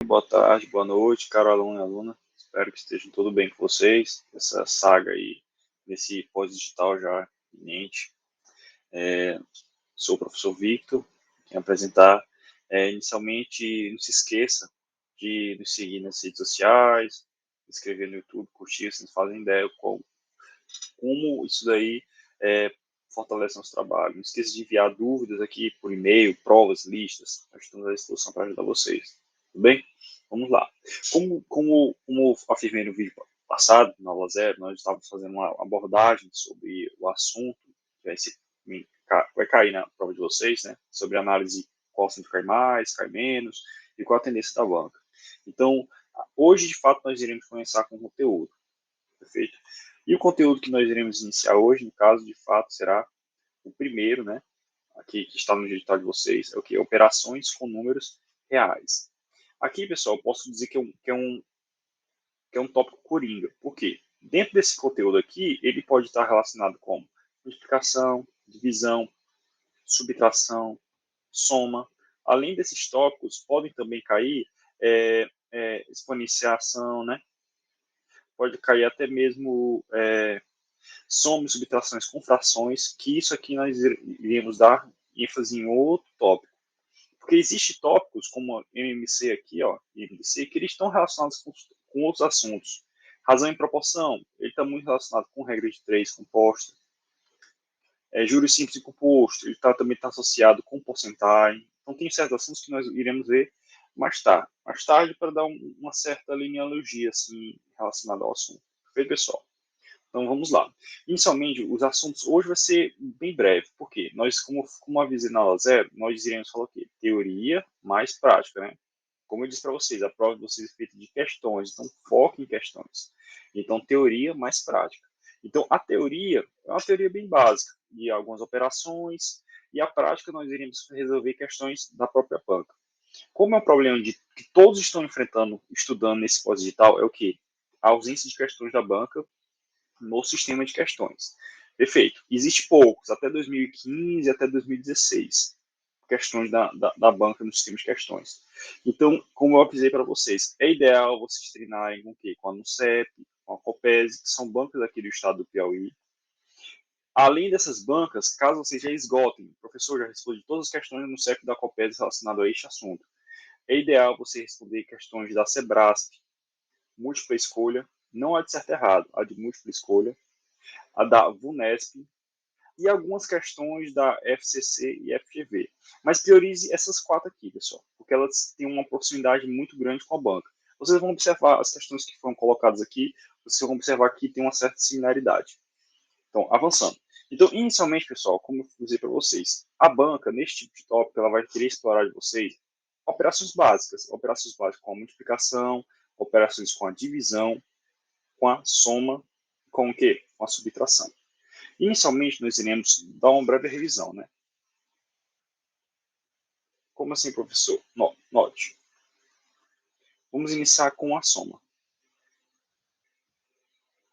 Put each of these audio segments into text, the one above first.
Boa tarde, boa noite, caro aluno e aluna. Espero que estejam tudo bem com vocês. Essa saga aí, desse pós-digital já iminente. Sou o professor Victor, quem apresentar. Inicialmente, não se esqueça de nos seguir nas redes sociais, se inscrever no YouTube, curtir, se não fazem ideia como isso daí fortalece nosso trabalho. Não esqueça de enviar dúvidas aqui por e-mail, provas, listas. Nós estamos à disposição para ajudar vocês. Tudo bem? Vamos lá. Como afirmei no vídeo passado, na aula 0, nós estávamos fazendo uma abordagem sobre o assunto que vai cair na prova de vocês, né? Sobre análise qual sempre cai mais, cai menos, e qual a tendência da banca. Então, hoje, de fato, nós iremos começar com o conteúdo. Perfeito? E o conteúdo que nós iremos iniciar hoje, no caso, de fato, será o primeiro, né? Aqui que está no digital de vocês, é o que? Operações com números reais. Aqui, pessoal, eu posso dizer que é um tópico coringa. Por quê? Dentro desse conteúdo aqui, ele pode estar relacionado com multiplicação, divisão, subtração, soma. Além desses tópicos, podem também cair exponenciação, né? Pode cair até mesmo soma e subtrações com frações, que isso aqui nós iremos dar ênfase em outro tópico. Porque existem tópicos, como MMC aqui, ó, MMC, que eles estão relacionados com outros assuntos. Razão e proporção, ele está muito relacionado com regra de três composta. Juros simples e composto, ele também está associado com porcentagem. Então, tem certos assuntos que nós iremos ver mais tarde para dar uma certa linealogia assim, relacionada ao assunto. Perfeito, pessoal? Então, vamos lá. Inicialmente, os assuntos hoje vai ser bem breve. Por quê? Nós, como avisei na aula 0, nós iremos falar o quê? Teoria mais prática, né? Como eu disse para vocês, a prova de vocês é feita de questões, então foque em questões. Então, teoria mais prática. Então, a teoria é uma teoria bem básica, de algumas operações, e a prática nós iremos resolver questões da própria banca. Como é um problema que todos estão enfrentando, estudando nesse pós-digital, é o quê? A ausência de questões da banca no sistema de questões. Perfeito. Existe poucos, até 2015, até 2016, questões da banca no sistema de questões. Então, como eu avisei para vocês, é ideal vocês treinarem com o quê? Com a NUCEP, com a COPESE, que são bancas aqui do estado do Piauí. Além dessas bancas, caso vocês já esgotem, o professor já responde todas as questões no CEP da COPESE relacionadas a este assunto. É ideal você responder questões da SEBRASP, múltipla escolha, não há de certo errado, há de múltipla escolha, a da VUNESP e algumas questões da FCC e FGV. Mas priorize essas 4 aqui, pessoal, porque elas têm uma proximidade muito grande com a banca. Vocês vão observar as questões que foram colocadas aqui, vocês vão observar que tem uma certa similaridade. Então, avançando. Então, inicialmente, pessoal, como eu disse para vocês, a banca, neste tipo de tópico, ela vai querer explorar de vocês operações básicas com a multiplicação, operações com a divisão, com a soma, com o quê? Com a subtração. Inicialmente, nós iremos dar uma breve revisão, né? Como assim, professor? Note. Vamos iniciar com a soma.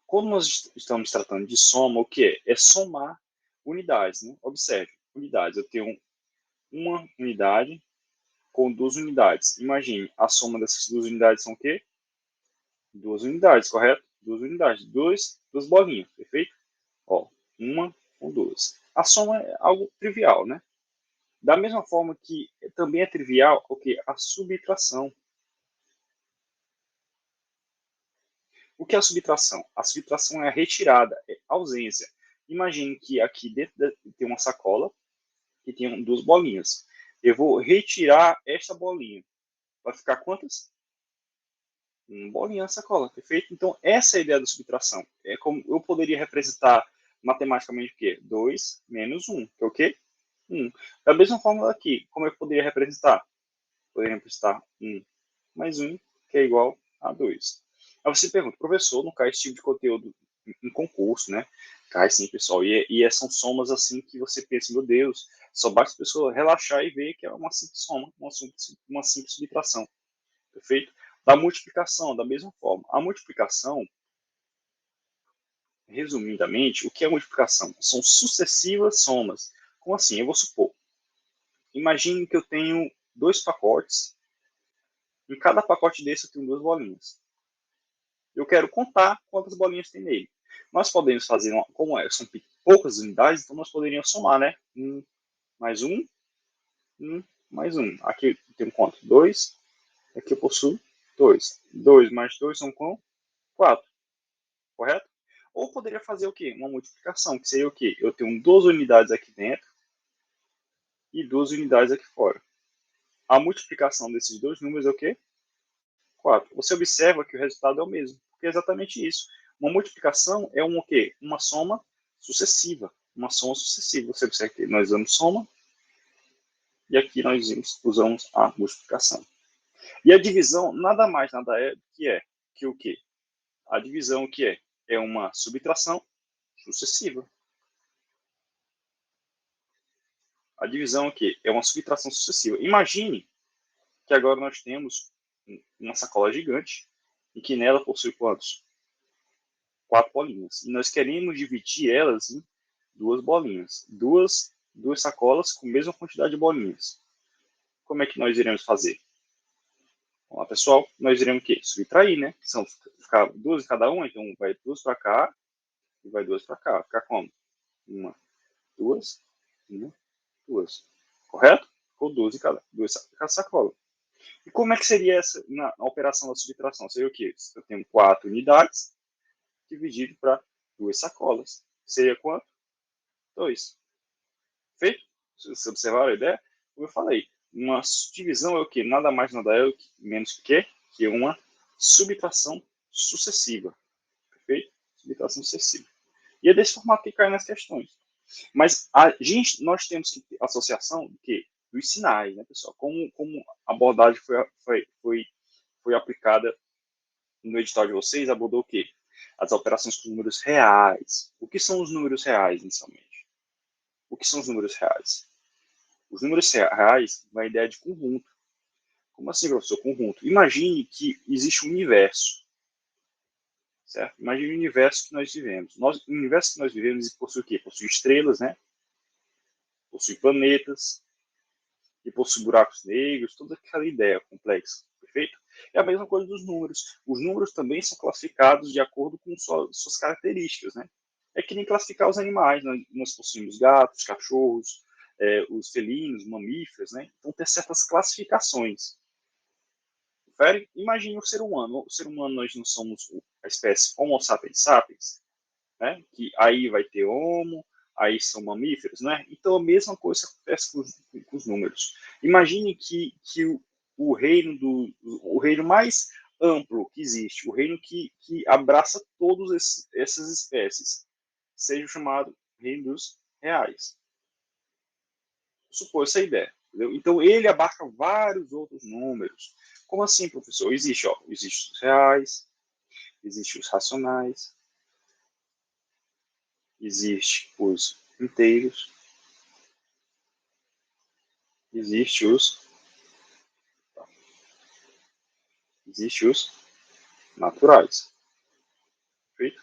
Quando nós estamos tratando de soma, o que é? É somar unidades, né? Observe, unidades. Eu tenho uma unidade com 2 unidades. Imagine, a soma dessas 2 unidades são o quê? 2 unidades, correto? 2 unidades, 2 bolinhas, perfeito? Ó, uma com 2. A soma é algo trivial, né? Da mesma forma que também é trivial o que? A subtração. O que é a subtração? A subtração é a retirada, é a ausência. Imagine que aqui dentro tem uma sacola que tem 2 bolinhas. Eu vou retirar esta bolinha. Vai ficar quantas? Uma bolinha na sacola, perfeito? Então, essa é a ideia da subtração. É como eu poderia representar matematicamente o quê? 2 menos 1, que é o quê? 1. Da mesma forma aqui, como eu poderia representar? Poderia representar 1 mais 1, que é igual a 2. Aí você pergunta, professor, não cai esse tipo de conteúdo em concurso, né? Cai sim, pessoal. E são somas assim que você pensa, meu Deus, só basta a pessoa relaxar e ver que é uma simples soma, uma simples subtração. Perfeito? Da multiplicação, da mesma forma. A multiplicação, resumidamente, o que é multiplicação? São sucessivas somas. Como assim? Eu vou supor. Imagine que eu tenho 2 pacotes. Em cada pacote desse eu tenho 2 bolinhas. Eu quero contar quantas bolinhas tem nele. Nós podemos fazer, como são poucas unidades, então nós poderíamos somar, né? 1 mais 1, 1 mais 1. Aqui eu tenho quanto? 2. Aqui eu possuo 2. 2 mais 2 são quanto? 4. Correto? Ou poderia fazer o quê? Uma multiplicação, que seria o quê? Eu tenho 2 unidades aqui dentro e 2 unidades aqui fora. A multiplicação desses dois números é o quê? 4. Você observa que o resultado é o mesmo, porque é exatamente isso. Uma multiplicação é o quê? Uma soma sucessiva. Uma soma sucessiva. Você observa que nós usamos soma e aqui nós usamos a multiplicação. E a divisão nada mais nada é que o quê? A divisão o que é? É uma subtração sucessiva. A divisão o quê? É uma subtração sucessiva. Imagine que agora nós temos uma sacola gigante e que nela possui quantos? 4 bolinhas. E nós queremos dividir elas em 2 bolinhas. Duas sacolas com a mesma quantidade de bolinhas. Como é que nós iremos fazer? Vamos lá, pessoal. Nós iremos o quê? Subtrair, né? São ficar 2 em cada uma, então vai 2 para cá e vai 2 para cá. Ficar como? 1, 2, 1, 2. Correto? Ficou 2 em cada sacola. E como é que seria essa na operação da subtração? Seria o quê? Eu tenho 4 unidades dividido para 2 sacolas. Seria quanto? 2. Feito? Vocês observaram a ideia? Como eu falei, uma divisão é o quê? Nada mais, nada é menos que uma subtração sucessiva. Perfeito? Subtração sucessiva. E é desse formato que cai nas questões. Mas nós temos que ter associação do quê? Dos sinais, né, pessoal? Como a abordagem foi aplicada no edital de vocês, abordou o quê? As operações com números reais. O que são os números reais, inicialmente? O que são os números reais? Os números reais vão a ideia de conjunto. Como assim, professor? Conjunto. Imagine que existe um universo. Certo? Imagine o universo que nós vivemos. O universo que nós vivemos possui o quê? Possui estrelas, né? Possui planetas, e possui buracos negros, toda aquela ideia complexa, perfeito? É a mesma coisa dos números. Os números também são classificados de acordo com suas características, né? É que nem classificar os animais. Nós possuímos gatos, cachorros, os felinos, mamíferos, né? Então tem certas classificações. Confere? Imagine o ser humano. O ser humano, nós não somos a espécie Homo sapiens sapiens, né? Que aí vai ter Homo, aí são mamíferos, né? Então a mesma coisa acontece com os números. Imagine que o reino mais amplo que existe, o reino que abraça todas essas espécies, seja chamado reino dos reais. Supor essa ideia. Entendeu? Então ele abarca vários outros números. Como assim, professor? Existe os reais, existe os racionais, existe os inteiros, existe os naturais. Perfeito?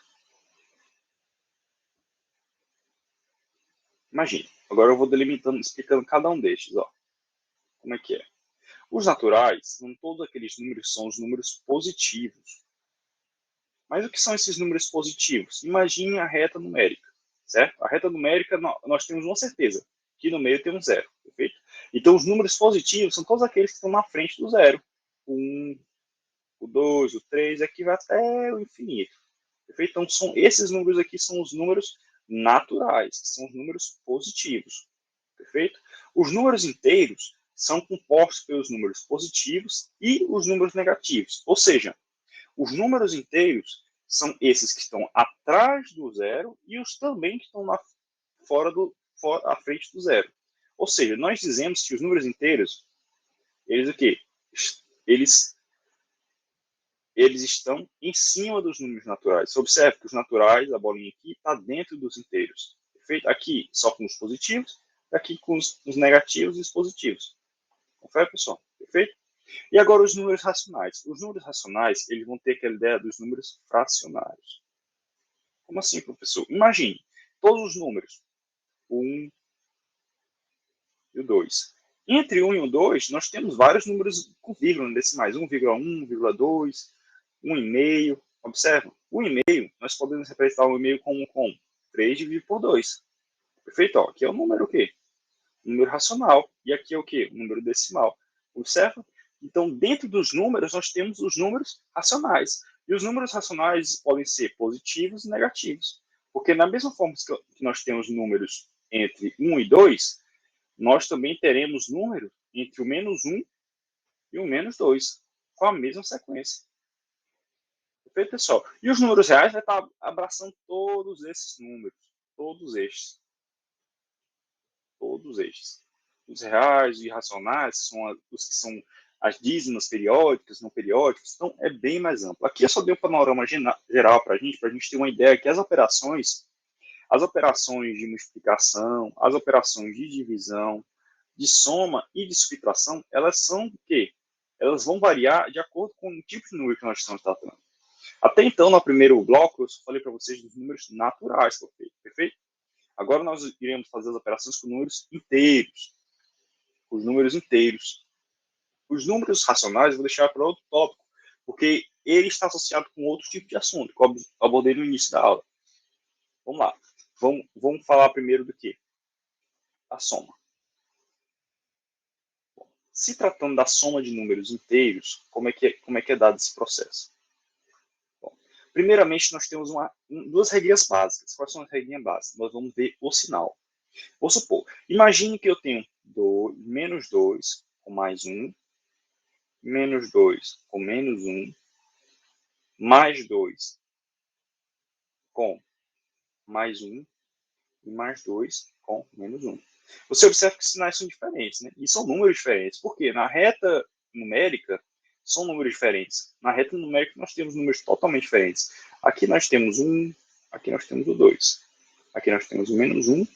Imagine. Agora eu vou delimitando, explicando cada um destes. Ó. Como é que é? Os naturais, são todos aqueles números, são os números positivos. Mas o que são esses números positivos? Imagine a reta numérica, certo? A reta numérica, nós temos uma certeza, que no meio tem um zero, perfeito? Então, os números positivos são todos aqueles que estão na frente do zero. O 1, o 2, o 3, aqui vai até o infinito. Perfeito? Então, esses números aqui são os números naturais, que são os números positivos. Perfeito? Os números inteiros são compostos pelos números positivos e os números negativos. Ou seja, os números inteiros são esses que estão atrás do zero e os também que estão à frente do zero. Ou seja, nós dizemos que os números inteiros, eles o quê? Eles estão em cima dos números naturais. Você observa que os naturais, a bolinha aqui, está dentro dos inteiros. Perfeito? Aqui só com os positivos, aqui com os negativos e os positivos. Confere, pessoal? Perfeito? E agora os números racionais. Os números racionais, eles vão ter aquela ideia dos números fracionários. Como assim, professor? Imagine, todos os números, o 1 e o 2. Entre 1 e o 2, nós temos vários números com vírgula decimais, 1,1, 1,2, 1,5. Observa, 1,5, nós podemos representar o 1,5 como 3 dividido por 2. Perfeito? Ó, aqui é o número o quê? Número racional. E aqui é o quê? Número decimal. Observa? Então, dentro dos números, nós temos os números racionais. E os números racionais podem ser positivos e negativos. Porque na mesma forma que nós temos números entre 1 e 2, nós também teremos números entre o -1 e o -2, com a mesma sequência. Perfeito, pessoal? E os números reais vai estar abraçando todos esses números. Todos estes. Todos estes. Os reais e irracionais são os que são as dízimas periódicas, não periódicas, então é bem mais amplo. Aqui eu só dei um panorama geral para a gente ter uma ideia que as operações de multiplicação, as operações de divisão, de soma e de subtração, elas são o quê? Elas vão variar de acordo com o tipo de número que nós estamos tratando. Até então, no primeiro bloco, eu só falei para vocês dos números naturais, perfeito? Agora nós iremos fazer as operações com números inteiros. Os números inteiros. Os números racionais eu vou deixar para outro tópico, porque ele está associado com outro tipo de assunto, que eu abordei no início da aula. Vamos lá. Vamos falar primeiro do que? A soma. Bom, se tratando da soma de números inteiros, como é que é dado esse processo? Bom, primeiramente, nós temos duas regrinhas básicas. Quais são as regrinhas básicas? Nós vamos ver o sinal. Vou supor, imagine que eu tenho -2 com mais 1, -2 com -1, mais 2 com mais 1 e mais 2 com -1. Você observa que os sinais são diferentes, né? E são números diferentes. Por quê? Na reta numérica, são números diferentes. Na reta numérica, nós temos números totalmente diferentes. Aqui nós temos 1, aqui nós temos o 2. Aqui nós temos o -1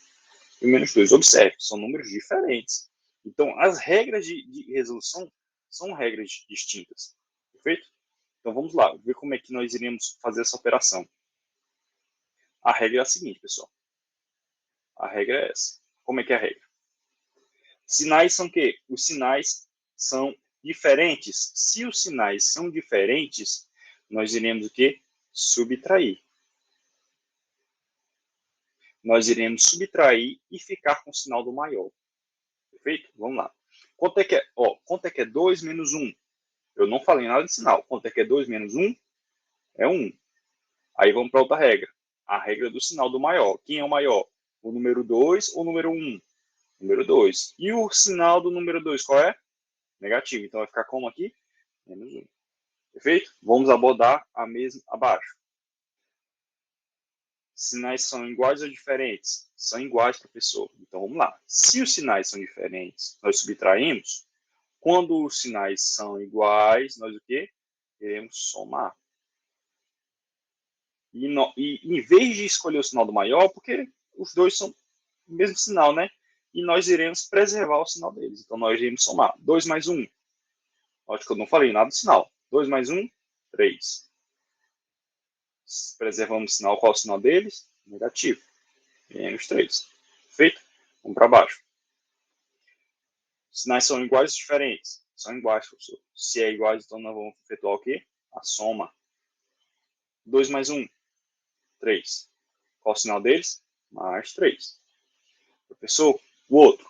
e o -2. Observe, são números diferentes. Então, as regras de resolução são regras distintas. Perfeito? Então, vamos lá, ver como é que nós iremos fazer essa operação. A regra é a seguinte, pessoal. A regra é essa. Como é que é a regra? Sinais são o quê? Os sinais são diferentes. Se os sinais são diferentes, nós iremos o quê? Subtrair. Nós iremos subtrair e ficar com o sinal do maior. Perfeito? Vamos lá. Quanto é que é? Quanto é que é 2 menos 1? Eu não falei nada de sinal. Quanto é que é 2 menos 1? É 1. Aí vamos para outra regra. A regra do sinal do maior. Quem é o maior? O número 2 ou o número 1? Número 2. E o sinal do número 2 qual é? Negativo. Então vai ficar como aqui? Menos 1. Perfeito? Vamos abordar a mesma abaixo. Sinais são iguais ou diferentes? São iguais, professor. Então vamos lá. Se os sinais são diferentes, nós subtraímos. Quando os sinais são iguais, nós o quê? Queremos somar. E em vez de escolher o sinal do maior, porque os dois são o mesmo sinal, né? E nós iremos preservar o sinal deles. Então, nós iremos somar. 2 mais 1. Acho que eu não falei nada do sinal. 2 mais 1, 3. Preservamos o sinal. Qual é o sinal deles? Negativo. Menos 3. Perfeito? Vamos para baixo. Sinais são iguais ou diferentes? São iguais, professor. Se é iguais, então nós vamos efetuar o quê? A soma. 2 mais 1, 3. Qual o sinal deles? Mais 3. Professor, o outro.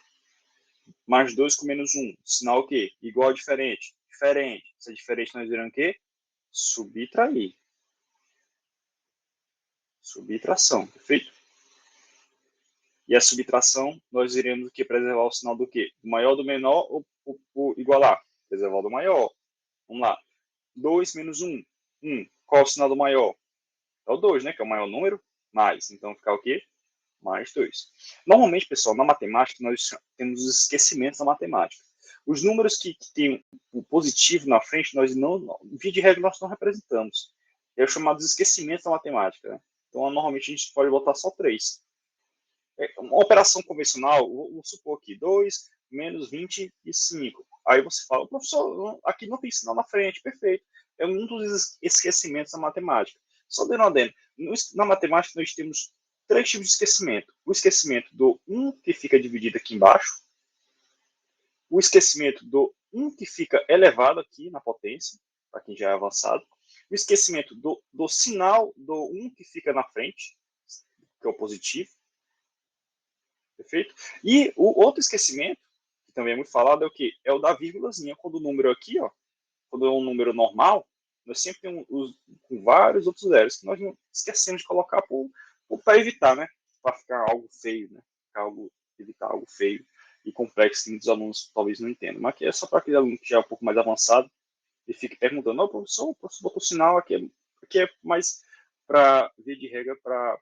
Mais 2 com menos 1. Sinal o quê? Igual ou diferente? Diferente. Se é diferente, nós iremos o quê? Subtrair. Subtração, perfeito? E a subtração, nós iremos o quê? Preservar o sinal do quê? Do maior do menor ou igualar? Preservar do maior. Vamos lá. 2 menos 1. 1. Qual é o sinal do maior? É o 2, né? Que é o maior número. Mais. Então, ficar o quê? Mais 2. Normalmente, pessoal, na matemática, nós temos os esquecimentos da matemática. Os números que têm o positivo na frente, nós não, via de regra, nós não representamos. É o chamado esquecimento da matemática. Né? Então, normalmente, a gente pode botar só 3. Uma operação convencional, vou supor aqui, 2 menos 25. Aí você fala, professor, aqui não tem sinal na frente, perfeito. É um dos esquecimentos da matemática. Só dando adendo. Na matemática nós temos três tipos de esquecimento. O esquecimento do 1 que fica dividido aqui embaixo, o esquecimento do 1 que fica elevado aqui na potência, para quem já é avançado, o esquecimento do sinal do 1 que fica na frente, que é o positivo, perfeito? E o outro esquecimento, que também é muito falado, é o quê? É o da vírgulazinha. Quando o número aqui, ó, quando é um número normal, nós sempre temos com vários outros zeros que nós não esquecemos de colocar para evitar, né? Para ficar algo feio, né? Evitar algo feio e complexo que muitos alunos talvez não entendam. Mas aqui é só para aquele aluno que já é um pouco mais avançado e fique perguntando, não, professor, o professor botou sinal, aqui é mais para, via de regra, para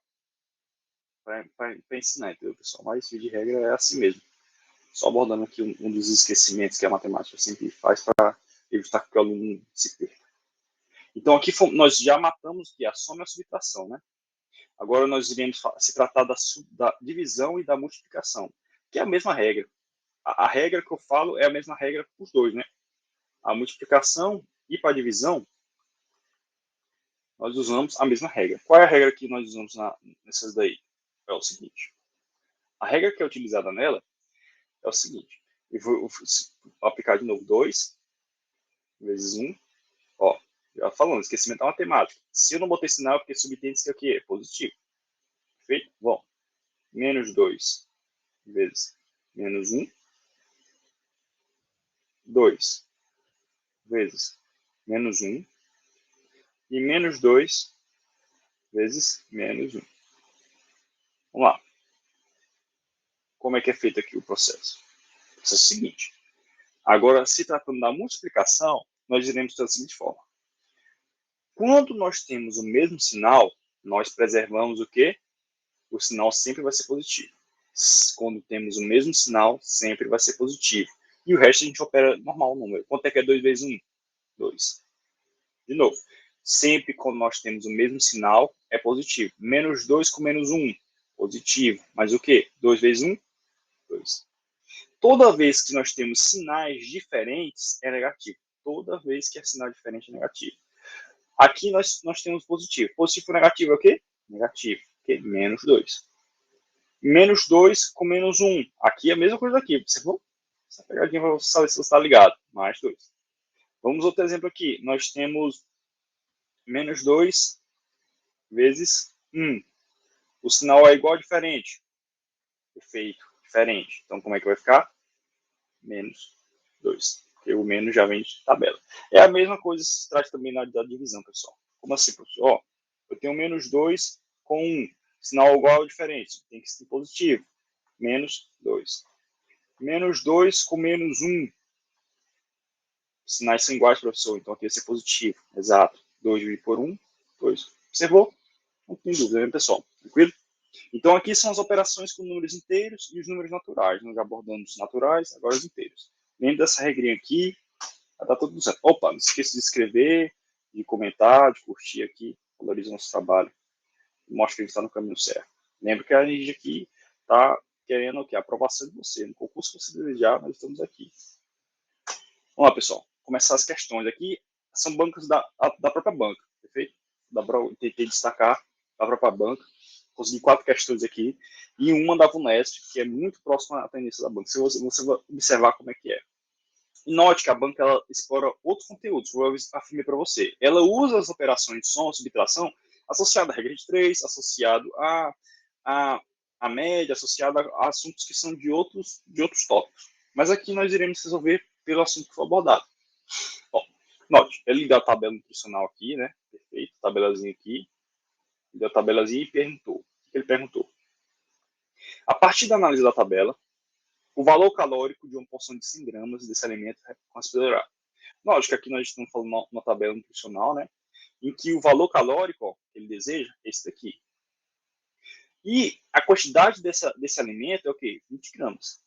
ensinar, entendeu, pessoal? Mas, via de regra, é assim mesmo. Só abordando aqui um dos esquecimentos que a matemática sempre faz para evitar que o aluno se perca. Então, aqui nós já matamos que a soma e a subtração, né? Agora nós iremos se tratar da divisão e da multiplicação, que é a mesma regra. A regra que eu falo é a mesma regra para os dois, né? A multiplicação e para a divisão, nós usamos a mesma regra. Qual é a regra que nós usamos nessas daí? É o seguinte. A regra que é utilizada nela é o seguinte. Eu vou aplicar de novo 2 vezes 1. Ó, já falando, esquecimento da matemática. Se eu não botei sinal, é porque subtende que é o quê? Positivo. Perfeito? Bom, menos 2 vezes menos 1. 2 vezes menos 1. E menos 2 vezes menos 1. Vamos lá. Como é que é feito aqui o processo? O processo é o seguinte. Agora, se tratando da multiplicação, nós iremos da seguinte forma. Quando nós temos o mesmo sinal, nós preservamos o quê? O sinal sempre vai ser positivo. Quando temos o mesmo sinal, sempre vai ser positivo. E o resto a gente opera normal o número. Quanto é que é 2 vezes 1? 2. De novo, sempre quando nós temos o mesmo sinal, é positivo. Menos 2 com menos 1, positivo. Mas o quê? 2 vezes 1? 2. Toda vez que nós temos sinais diferentes, é negativo. Toda vez que é sinal diferente, é negativo. Aqui nós temos positivo. Positivo ou negativo é o quê? Negativo. Okay? Menos 2. Menos 2 com menos 1. Aqui é a mesma coisa aqui. Você falou? Essa pegadinha para você saber se você está ligado. Mais 2. Vamos outro exemplo aqui. Nós temos menos 2 vezes 1. O sinal é igual ou diferente? Perfeito. Diferente. Então, como é que vai ficar? Menos 2. Porque o menos já vem de tabela. É a mesma coisa se trata também na divisão, pessoal. Como assim, professor? Ó, eu tenho menos 2 com 1. Sinal igual ou diferente? Tem que ser positivo. Menos 2. Menos 2 com menos 1. Sinais são iguais, professor. Então aqui vai ser positivo. Exato. 2 dividido por 1, 2. Observou? Não tem dúvida, né, pessoal? Tranquilo? Então aqui são as operações com números inteiros e os números naturais. Nós já abordamos os naturais, agora os inteiros. Lembra dessa regrinha aqui? Tá tudo certo. Opa, não esqueça de escrever, de comentar, de curtir aqui. Valoriza o nosso trabalho. Mostra que a gente está no caminho certo. Lembra que a gente aqui está querendo o quê? A aprovação de você. No concurso que você desejar, nós estamos aqui. Vamos lá, pessoal. Começar as questões aqui. São bancas da própria banca, perfeito? Tentei destacar da própria banca. Consegui 4 questões aqui. E uma da VUNESP, que é muito próxima à tendência da banca. Você vai observar como é que é. E note que a banca ela explora outros conteúdos, como eu afirmei para você. Ela usa as operações de soma e subtração associada à regra de 3, associado à média, associado a assuntos que são de outros tópicos. Mas aqui nós iremos resolver pelo assunto que foi abordado. Bom, note, ele deu a tabela nutricional aqui, né? Perfeito, tabelazinha aqui. Ele deu a tabelazinha e perguntou. O que ele perguntou? A partir da análise da tabela, o valor calórico de uma porção de 100 gramas desse alimento é considerado. Lógico que aqui nós estamos falando uma tabela nutricional, né? Em que o valor calórico ó, que ele deseja é esse daqui. E a quantidade desse alimento é o quê? 20 gramas.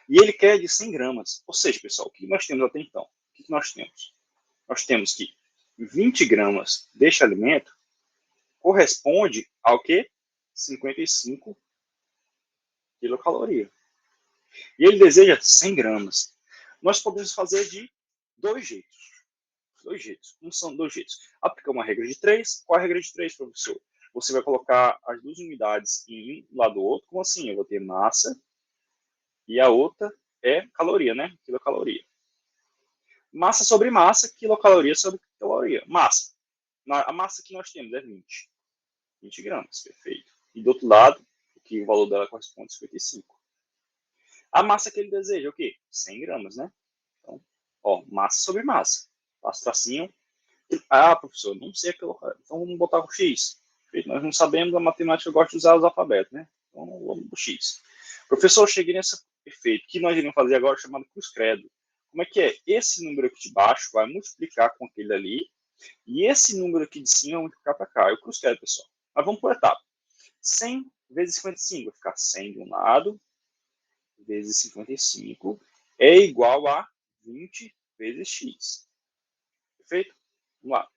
E ele quer de 100 gramas. Ou seja, pessoal, o que nós temos até então? O que nós temos? Nós temos que 20 gramas deste alimento corresponde ao quê? 55 quilocalorias. E ele deseja 100 gramas. Nós podemos fazer de dois jeitos. Dois jeitos. Como são dois jeitos? Aplicar uma regra de 3. Qual é a regra de 3, professor? Você vai colocar as duas unidades em um lado do outro. Como assim? Eu vou ter massa e a outra é caloria, né? Quilocaloria. Massa sobre massa, quilocaloria sobre caloria. Massa. A massa que nós temos é 20 gramas, perfeito. E do outro lado, que o valor dela corresponde a 55. A massa que ele deseja é o quê? 100 gramas, né? Então, ó, massa sobre massa. Passo tracinho. Ah, professor, não sei aquilo. Então vamos botar o X. Nós não sabemos, a matemática gosta de usar os alfabetos, né? Então vamos pro X. Professor, eu cheguei nessa. Perfeito. O que nós iremos fazer agora é chamado cruz credo. Como é que é? Esse número aqui de baixo vai multiplicar com aquele ali. E esse número aqui de cima vai multiplicar para cá. Eu cruz credo, pessoal. Mas vamos por etapa. 100 vezes 55 vai ficar 100 de um lado, vezes 55 é igual a 20 vezes x. Perfeito? Vamos lá.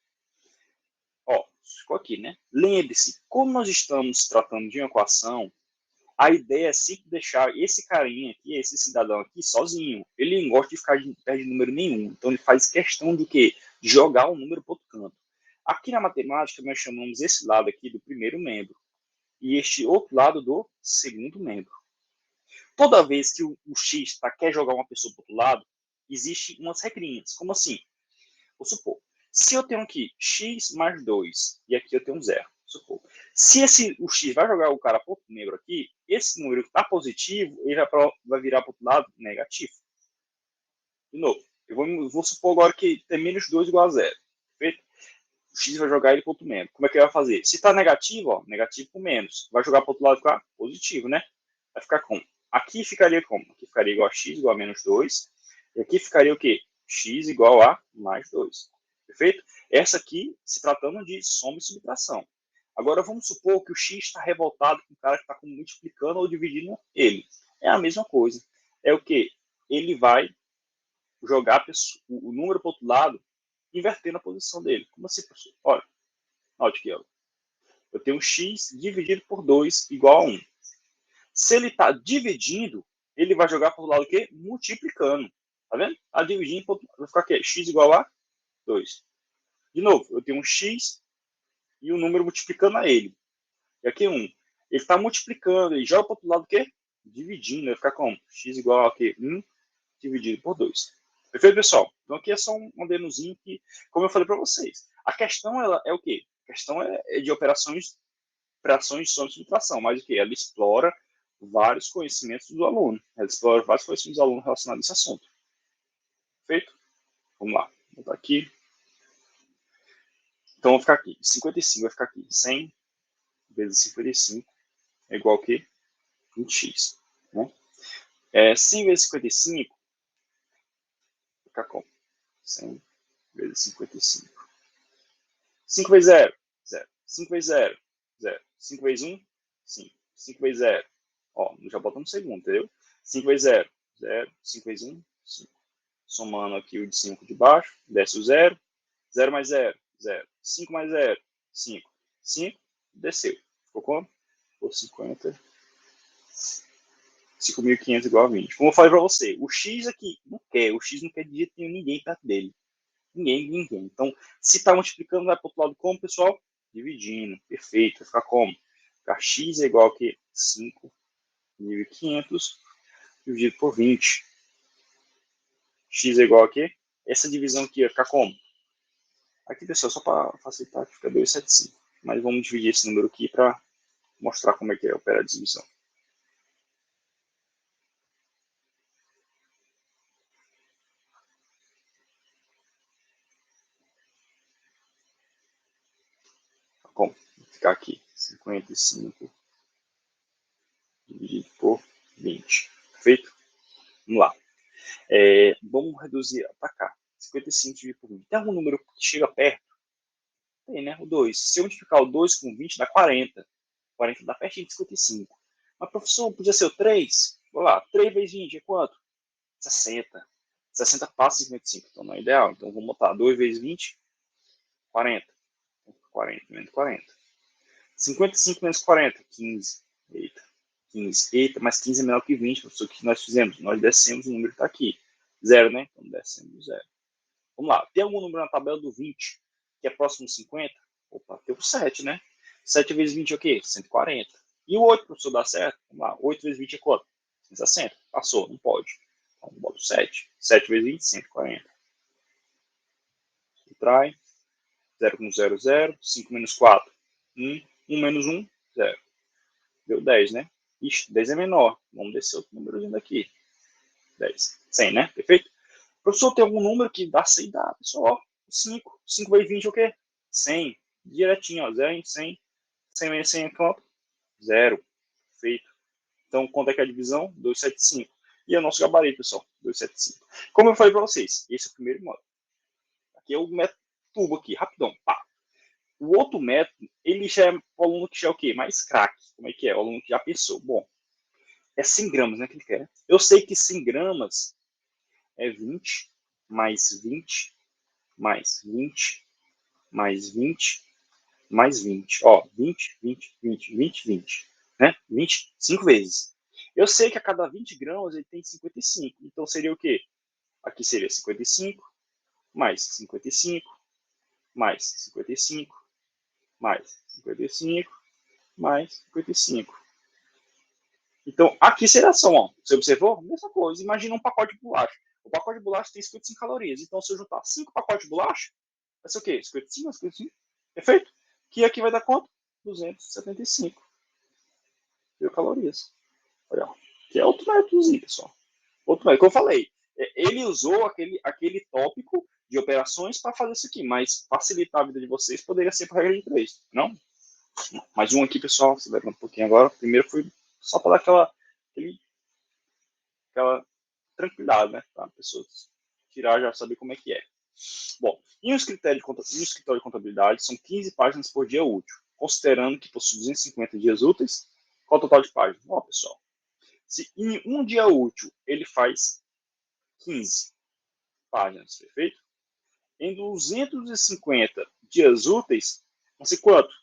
Ó, ficou aqui, né? Lembre-se, como nós estamos tratando de uma equação, a ideia é sempre deixar esse carinha aqui, esse cidadão aqui, sozinho. Ele não gosta de ficar perto de número nenhum. Então, ele faz questão de quê? De jogar o número para outro canto. Aqui na matemática, nós chamamos esse lado aqui do primeiro membro e este outro lado do segundo membro. Toda vez que o X quer jogar uma pessoa para o outro lado, existem umas regrinhas. Como assim? Vou supor, se eu tenho aqui x mais 2 e aqui eu tenho 0, supor. Se o x vai jogar o cara para outro número aqui, esse número que está positivo, ele vai virar para o outro lado negativo. De novo, eu vou supor agora que tem menos 2 igual a 0. Perfeito? O x vai jogar ele para outro membro. Como é que ele vai fazer? Se está negativo, ó, negativo com menos. Vai jogar para o outro lado ficar positivo, né? Vai ficar como? Aqui ficaria como? Aqui ficaria igual a x igual a menos 2. E aqui ficaria o quê? X igual a mais 2. Perfeito? Essa aqui se tratando de soma e subtração. Agora vamos supor que o x está revoltado com o cara que está multiplicando ou dividindo ele. É a mesma coisa. É o que? Ele vai jogar o número para o outro lado, invertendo a posição dele. Como assim, professor? Olha, olha aqui, ó. Eu tenho x dividido por 2 igual a 1. Se ele está dividindo, ele vai jogar para o lado o quê? Multiplicando. Tá vendo? A dividir vai ficar o quê? X igual a 2. De novo, eu tenho um x e um número multiplicando a ele. E aqui 1. Ele está multiplicando, ele joga para o outro lado o quê? Dividindo. Vai ficar como? X igual a quê? 1 dividido por 2. Perfeito, pessoal? Então aqui é só um adenozinho que, como eu falei para vocês, a questão ela é o quê? A questão é de operações de soma e subtração, mas o quê? Ela explora vários conhecimentos do aluno. Ela explora vários conhecimentos do aluno relacionados a esse assunto. Perfeito? Vamos lá. Vou botar aqui. Então, vou ficar aqui. 55 vai ficar aqui. 100 vezes 55 é igual a quê? 20x. Né? 100 vezes 55 vai ficar como? 100 vezes 55. 5 vezes 0, 0. 5 vezes 0, 0. 5 vezes 1, 5. 5 vezes 0. Ó, já botamos no segundo, entendeu? 5 vezes 0, 0. 5 vezes 1, 5. Somando aqui o de 5 de baixo, desce o 0. 0 mais 0, 0. 5 mais 0, 5. 5, desceu. Ficou como? Ficou 50. 5.500 igual a 20. Como eu falei para você, o X aqui não quer. O X não quer de jeito nenhum ninguém perto dele. Ninguém. Então, se está multiplicando, vai para o outro lado como, pessoal? Dividindo. Perfeito. Vai ficar como? Ficar x é igual a que 5.500 dividido por 20. X é igual a quê? Essa divisão aqui vai ficar como? Aqui, pessoal, só para facilitar, fica 275. Mas vamos dividir esse número aqui para mostrar como é que opera a divisão. Como? Vai ficar aqui 55 dividido por 20. Perfeito? Vamos lá. Vamos reduzir para cá. 55 dividido por 20. Tem algum número que chega perto? Tem, né? O 2. Se eu multiplicar o 2 com 20, dá 40. 40 dá pertinho de 55. Mas, professor, podia ser o 3? Vamos lá. 3 vezes 20 é quanto? 60. 60 passa 55. Então não é ideal. Então vamos botar 2 vezes 20, 40. 40 menos 40. 55 menos 40, 15. Eita. 15. Eita, mas 15 é menor que 20, professor. O que nós fizemos? Nós descemos o número que está aqui. 0, né? Então, descendo 0. Vamos lá. Tem algum número na tabela do 20 que é próximo de 50? Opa, tem o 7, né? 7 vezes 20 é o quê? 140. E o 8, professor, dá certo? Vamos lá. 8 vezes 20 é quanto? 160. Passou, não pode. Então, bota o 7. 7 vezes 20, 140. Subtrai. 0 com 0, 0. 5 menos 4, 1. 1 menos 1, 0. Deu 10, né? Ixi, 10 é menor. Vamos descer outro númerozinho daqui. 10. 100, né? Perfeito? Professor, tem algum número que dá 100? Dá, pessoal. 5. 5 vezes 20 é o quê? 100. Direitinho, ó. 0 em 100. 100 vezes 100 é quanto? 0. Perfeito. Então, quanto é que é a divisão? 275. E é o nosso gabarito, pessoal. 275. Como eu falei para vocês, esse é o primeiro modo. Aqui é o método tubo aqui, rapidão. Pá. O outro método, ele já é o aluno que já é o quê? Mais craque. Como é que é? O aluno que já pensou. Bom, é 100 gramas, né, que ele quer. Eu sei que 100 gramas é 20, mais 20, mais 20, mais 20, mais 20. Ó, 20, 20, 20, 20, 20. Né? 20, 5 vezes. Eu sei que a cada 20 gramas ele tem 55. Então seria o quê? Aqui seria 55, mais 55, mais 55, mais 55, mais 55. Então, aqui seria a ação, ó. Você observou? Mesma coisa. Imagina um pacote de bolacha. O pacote de bolacha tem 55 calorias. Então, se eu juntar 5 pacotes de bolacha, vai ser o quê? 55, 55. Perfeito? Que aqui vai dar quanto? 275 calorias. Olha, que é outro métodozinho, pessoal. Outro método. Como eu falei, ele usou aquele tópico de operações para fazer isso aqui, mas facilitar a vida de vocês poderia ser para regra de 3, não? Mais um aqui, pessoal, acelerando um pouquinho agora. Primeiro foi só para dar aquela tranquilidade, né? Para a pessoa tirar já saber como é que é. Bom, em um escritório de contabilidade, são 15 páginas por dia útil, considerando que possui 250 dias úteis. Qual o total de páginas? Ó, pessoal, se em um dia útil ele faz 15 páginas, perfeito? Em 250 dias úteis, não sei quanto.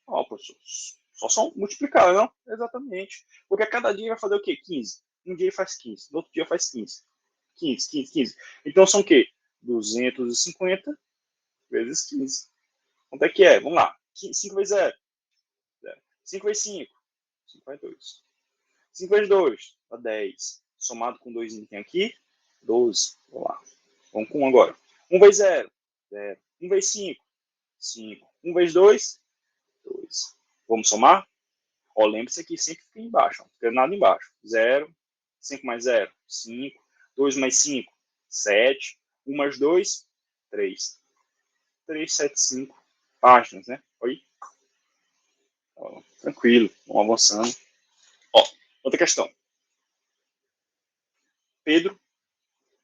Ó, professor, só multiplicar, não? Exatamente. Porque a cada dia vai fazer o quê? 15. Um dia ele faz 15, no outro dia faz 15. 15, 15, 15. Então são o quê? 250 vezes 15. Quanto é que é? Vamos lá. 5 vezes 0. 5 vezes 5. 52. 5 vezes 2. Dá 10. Somado com 2 que tem aqui. 12. Vamos lá. Vamos com 1 agora. 1 vezes 0. 0. 1 vezes 5. 5. 1 vezes 2. 2. Vamos somar? Ó, lembre-se que sempre fica embaixo. Não fica nada embaixo. 0. 5 mais 0. 5. 2 mais 5. 7. 1 mais 2. 3. 375 páginas, né? Oi? Ó, tranquilo, vamos avançando. Ó, outra questão. Pedro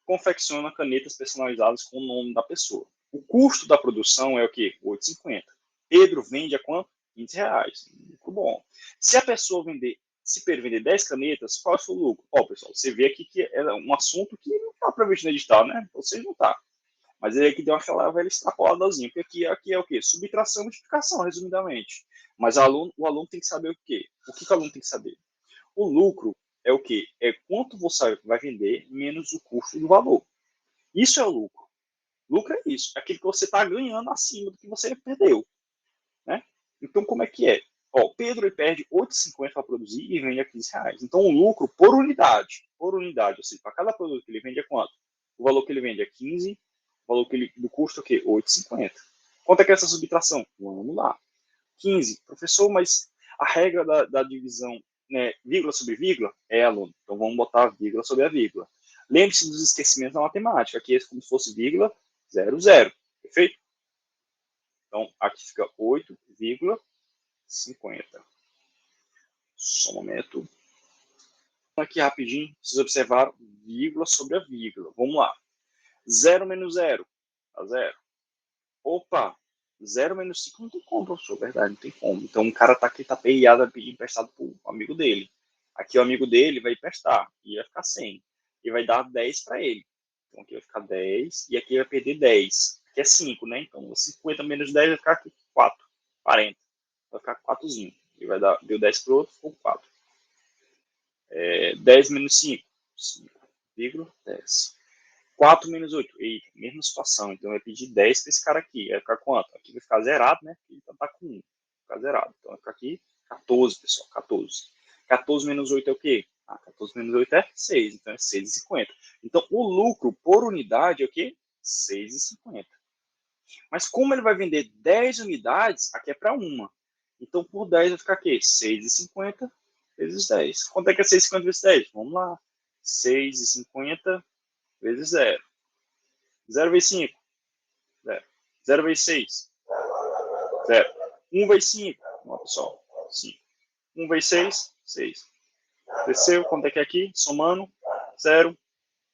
confecciona canetas personalizadas com o nome da pessoa. O custo da produção é o quê? 8,50. Pedro vende a quanto? R$ 15. Muito bom. Se a pessoa vender, se Pedro vender 10 canetas, qual é o seu lucro? Ó, pessoal, você vê aqui que é um assunto que não está previsto no edital, né? Vocês não tá. Mas ele aqui deu aquela velha extrapoladazinha, porque aqui é o quê? Subtração e multiplicação, resumidamente. Mas o aluno tem que saber o quê? O que o aluno tem que saber? O lucro é o quê? É quanto você vai vender menos o custo do valor. Isso é o lucro. Lucro é isso. É aquilo que você está ganhando acima do que você perdeu. Né? Então, como é que é? Ó, Pedro ele perde 8,50 para produzir e vende a R$ 15. Então, o lucro por unidade, ou seja, para cada produto que ele vende é quanto? O valor que ele vende é 15, o valor que ele, do custo é o quê? 8,50. Quanto é que é essa subtração? Vamos lá. 15. Professor, mas a regra da divisão, né, vírgula sobre vírgula, é, aluno. Então vamos botar a vírgula sobre a vírgula. Lembre-se dos esquecimentos da matemática. Aqui é como se fosse vírgula, 0, 0. Perfeito? Então aqui fica 8,50. Só um momento. Aqui rapidinho, vocês observaram vírgula sobre a vírgula. Vamos lá. 0 menos 0 dá 0. Opa, 0 menos 5 não tem como, professor, verdade, não tem como. Então o cara tá aqui, tá perreado a pedir emprestado pro amigo dele. Aqui o amigo dele vai emprestar, e vai ficar 100. E vai dar 10 para ele. Então aqui vai ficar 10, e aqui vai perder 10. Aqui é 5, né? Então 50 menos 10 vai ficar aqui 4, 40. Vai ficar 4zinho. E vai dar, deu 10 pro outro, ficou 4. 10 menos 5, 5,10. 4 menos 8. Eita, mesma situação. Então, eu ia pedir 10 para esse cara aqui. Vai ficar quanto? Aqui vai ficar zerado, né? Então, tá com 1. Vai ficar zerado. Então, vai ficar aqui 14, pessoal. 14. 14 menos 8 é o quê? 14 menos 8 é 6. Então, é 6,50. Então, o lucro por unidade é o quê? 6,50. Mas como ele vai vender 10 unidades, aqui é para uma. Então, por 10 vai ficar aqui 6,50 vezes 10. Quanto é que é 6,50 vezes 10? Vamos lá. 6,50 vezes 0. 0 vezes 5. 0. 0 vezes 6. 0. 1 vezes 5. Vamos, pessoal. 5. 1 vezes 6. 6. Desceu. Quanto é que é aqui? Somando. 0.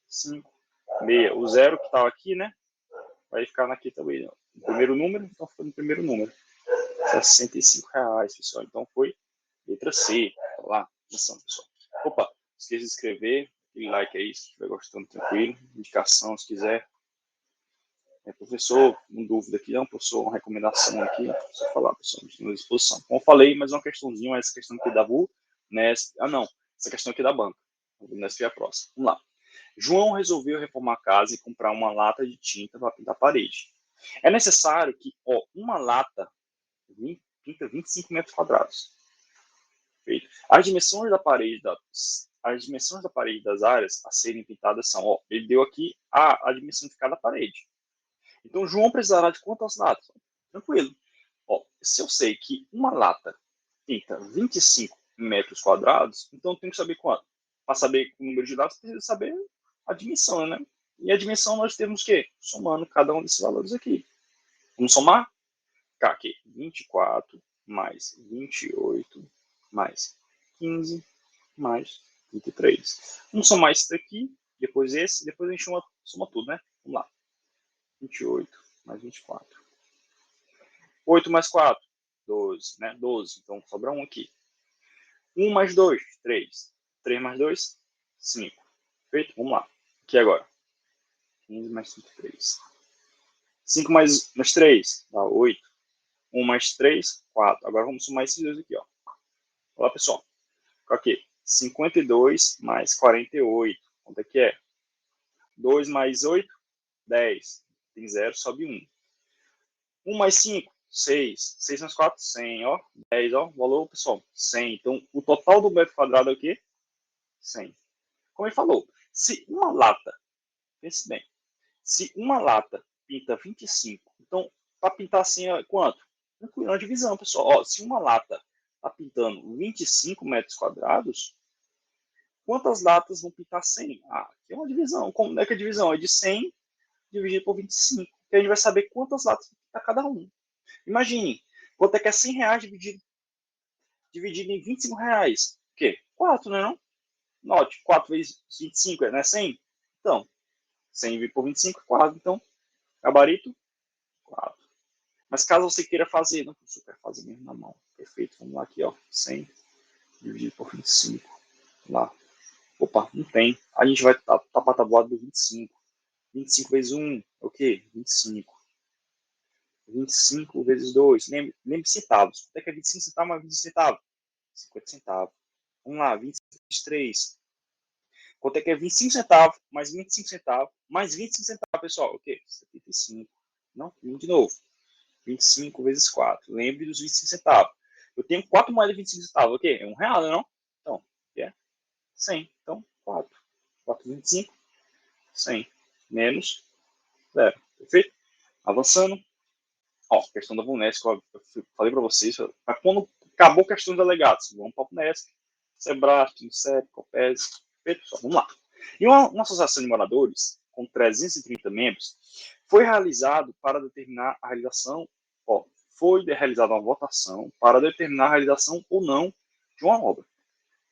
5. 6. O 0 que estava aqui, né? Vai ficar aqui também. Ó. O primeiro número. Então, foi no primeiro número. R$65, pessoal. Então, foi letra C. Tá lá. Atenção, pessoal. Opa. Esqueça de inscrever. Aquele like aí, se estiver gostando, tranquilo. Indicação, se quiser. Professor, uma dúvida aqui, não, professor, uma recomendação aqui, só falar, pessoal, estou à disposição. Como eu falei, mais uma questãozinha, essa questão aqui da VU, Nesp, essa questão aqui da banca, o Nesp é a próxima. Vamos lá. João resolveu reformar a casa e comprar uma lata de tinta para pintar a parede. É necessário que, uma lata pinta 25 metros quadrados. Feito. As dimensões da parede das áreas a serem pintadas são, ele deu aqui a dimensão de cada parede. Então, João precisará de quantas latas? Tranquilo. Se eu sei que uma lata pinta 25 metros quadrados, então eu tenho que saber quanto. Para saber o número de latas, precisa saber a dimensão, né? E a dimensão nós temos que somando cada um desses valores aqui. Vamos somar? Ficar aqui. 24 mais 28 mais 15 mais 23. Vamos somar esse daqui, depois esse, depois a gente soma tudo, né? Vamos lá. 28 mais 24. 8 mais 4, 12, né? 12. Então, sobra 1 aqui. 1 mais 2, 3. 3 mais 2, 5. Perfeito? Vamos lá. Aqui agora. 15 mais 5, 3. 5 mais 3, dá 8. 1 mais 3, 4. Agora vamos somar esses dois aqui, ó. Olha lá, pessoal. Aqui. 52 mais 48. Quanto é que é? 2 mais 8, 10. Tem 0, sobe 1. 1 mais 5, 6. 6 mais 4, 100, ó. 10, ó. Valor, pessoal, 100. Então, o total do metro quadrado é o quê? 100. Como ele falou, se uma lata, pense bem, se uma lata pinta 25, então, para pintar assim, quanto? Tranquilo, uma divisão, pessoal. Ó, se uma lata está pintando 25 metros quadrados, quantas latas vão pintar 100? Aqui é uma divisão. Como é que é a divisão? É de 100 dividido por 25. Que a gente vai saber quantas latas pinta cada um. Imagine, quanto é que é R$100 dividido em R$25? O quê? 4, né, não? Note, 4 vezes 25 é 100? Então, 100 por 25 é 4. Então, gabarito, 4. Mas caso você queira fazer, não, você quer fazer mesmo na mão. Perfeito, vamos lá aqui, ó. 100 dividido por 25. Lá. Opa, não tem. A gente vai tapar a tabuada do 25. 25 vezes 1 é o quê? 25. 25 vezes 2. Lembre centavos. Quanto é que é 25 centavos mais 25 centavos? 50 centavos. Vamos lá, 25 vezes 3. Quanto é que é 25 centavos mais 25 centavos mais 25 centavos, pessoal? O quê? 75. Não, de novo. 25 vezes 4. Lembre dos 25 centavos. Eu tenho 4 moedas de 25 centavos. O quê? É R$1, não? Então, é 100. Então, 4. 4 vezes 25, 100. Menos 0. Perfeito? Avançando. Ó, questão da VUNESC, eu falei para vocês, mas quando acabou a questão dos delegados, vamos para a VUNESC, SEBRAE, CINCEP, COPES, perfeito? Vamos lá. E uma associação de moradores, com 330 membros, foi realizado para determinar a realização, foi realizada uma votação para determinar a realização ou não de uma obra.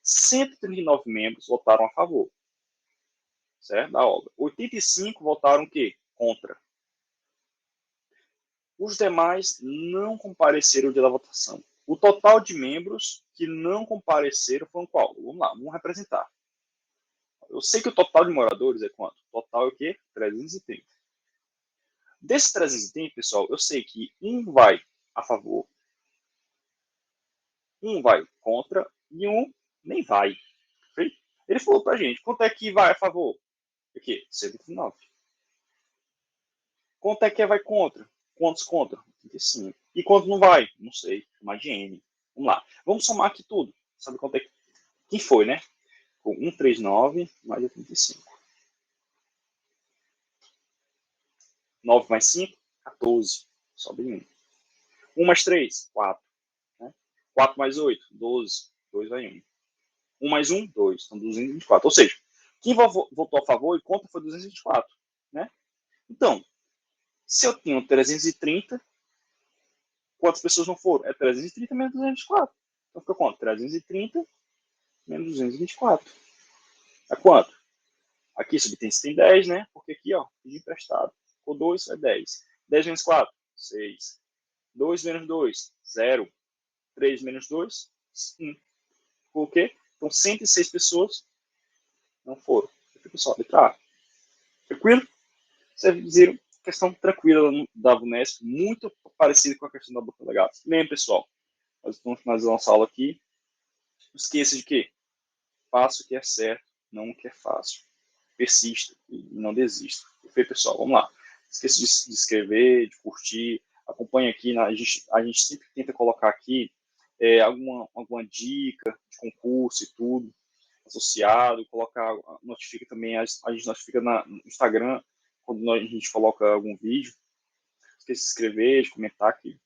139 membros votaram a favor, certo? Da obra. 85 votaram o quê? Contra. Os demais não compareceram no dia da votação. O total de membros que não compareceram foi qual? Vamos lá, vamos representar. Eu sei que o total de moradores é quanto? O total é o quê? 330. Desses 330, pessoal, eu sei que um vai a favor, um vai contra e um nem vai. Perfeito? Ele falou pra gente, quanto é que vai a favor? O quê? 139. Quanto é que vai contra? Quantos contra? 35. E quanto não vai? Não sei. Chamar de N. Vamos lá. Vamos somar aqui tudo. Sabe quanto é que foi, né? 139 mais 85. 9 mais 5, 14. Sobe 1. 1 mais 3, 4. Né? 4 mais 8, 12. 2 vai 1. 1 mais 1, 2. Então, 224. Ou seja, quem votou a favor e contra foi 224. Né? Então, se eu tenho 330, quantas pessoas não foram? É 330 menos 224. Então, fica quanto? 330 menos 224. É quanto? Aqui subtém-se tem 10, né? Porque aqui, ó, pedi emprestado. Ficou 2, é 10. 10 menos 4, 6. 2 menos 2, 0. 3 menos 2, 1. Ficou o quê? Então, 106 pessoas não foram. Pessoal, letra A. Tranquilo? Vocês viram questão tranquila da VUNESP, muito parecida com a questão da banca legal. Lembra, pessoal? Nós estamos finalizando nossa aula aqui. Não esqueça de quê? Faça o que é certo, não o que é fácil. Persista e não desista. Perfeito, pessoal? Vamos lá. Não esqueça de escrever, de curtir. Acompanhe aqui. A gente sempre tenta colocar aqui alguma dica de concurso e tudo associado. Colocar, notifica também, a gente notifica no Instagram quando a gente coloca algum vídeo. Não esqueça de escrever, de comentar aqui.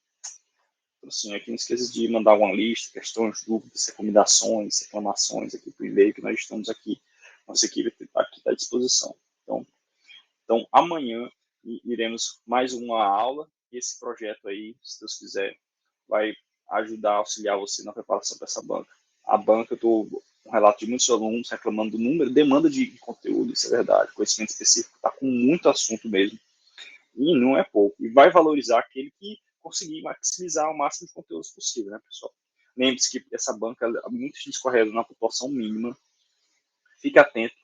Então, assim, aqui não esqueça de mandar uma lista, questões, dúvidas, recomendações, reclamações aqui para o e-mail que nós estamos aqui. Nossa equipe aqui está à disposição. Então, amanhã iremos mais uma aula e esse projeto aí, se Deus quiser, vai ajudar, auxiliar você na preparação dessa banca. A banca, eu estou com um relato de muitos alunos reclamando do número, demanda de conteúdo, isso é verdade, conhecimento específico, está com muito assunto mesmo, e não é pouco, e vai valorizar aquele que conseguir maximizar o máximo de conteúdos possível, né, pessoal? Lembre-se que essa banca, muitos discorrem na pontuação mínima, fique atento,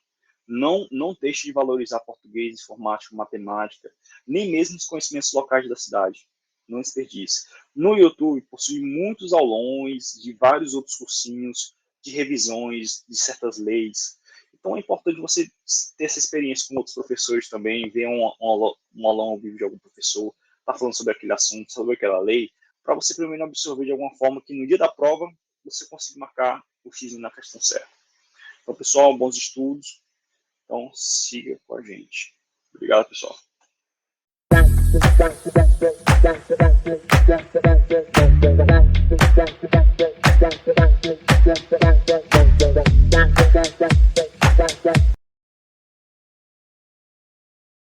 não deixe de valorizar português, informática, matemática, nem mesmo os conhecimentos locais da cidade. Não desperdice. No YouTube possui muitos aulões de vários outros cursinhos, de revisões de certas leis. Então é importante você ter essa experiência com outros professores também, ver um aulão ao vivo de algum professor, tá falando sobre aquele assunto, sobre aquela lei, para você primeiro absorver de alguma forma que no dia da prova você consiga marcar o X na questão certa. Então, pessoal, bons estudos. Então, siga com a gente. Obrigado, pessoal.